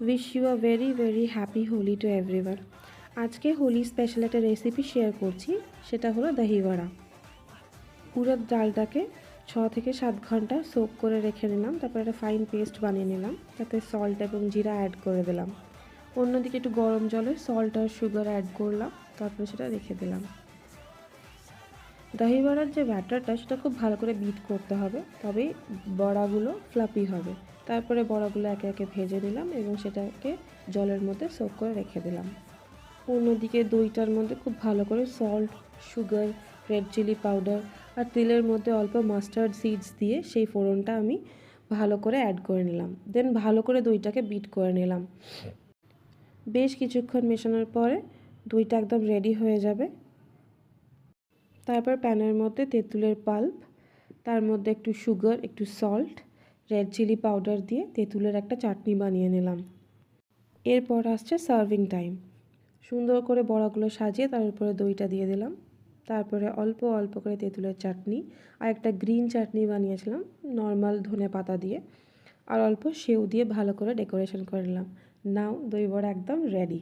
Wish you a very very happy Holi to everyone. আজকে Holi special একটা recipe share করছি, সেটা হলো দহি বড়া। উড়দ ডালটাকে 6 থেকে 7 ঘন্টা সোক করে রেখে নিলাম, তারপর একটা ফাইন পেস্ট বানিয়ে নিলাম, তাতে সল্ট এবং জিরা অ্যাড করে দিলাম। অন্যদিকে একটু গরম জলে সল্ট আর সুগার অ্যাড করলাম, তারপরে সেটা রেখে দিলাম। দহি বড়ার যে ব্যাটারটা সেটা খুব ভালো করে বিট করতে হবে, তবেই বড়াগুলো ফ্লাপি হবে। তারপরে বড়াগুলো একে একে ভেজে নিলাম এবং সেটাকে জলের মধ্যে সোক করে রেখে দিলাম। অন্যদিকে দইটার মধ্যে খুব ভালো করে salt, sugar, red chilli powder আর তেলের মধ্যে অল্প মাস্টার্ড সিডস দিয়ে সেই ফোড়নটা আমি ভালো করে অ্যাড করে নিলাম। দেন ভালো করে দইটাকে বিট করে নিলাম। বেশ কিছুক্ষণ মেশানোর পরে দইটা একদম রেডি হয়ে যাবে। তারপর প্যানের মধ্যে তেঁতুলের পাল্প, তার মধ্যে একটু সুগার, একটু সল্ট, রেড চিলি পাউডার দিয়ে তেঁতুলের একটা চাটনি বানিয়ে নিলাম। এরপর আসছে সার্ভিং টাইম। সুন্দর করে বড়াগুলো সাজিয়ে তার উপরে দইটা দিয়ে দিলাম। তারপরে অল্প অল্প করে তেঁতুলের চাটনি আর একটা গ্রিন চাটনি বানিয়েছিলাম নর্মাল ধনে পাতা দিয়ে, আর অল্প সেউ দিয়ে ভালো করে ডেকোরেশন করে নিলাম। নাও দই বড়া একদম রেডি।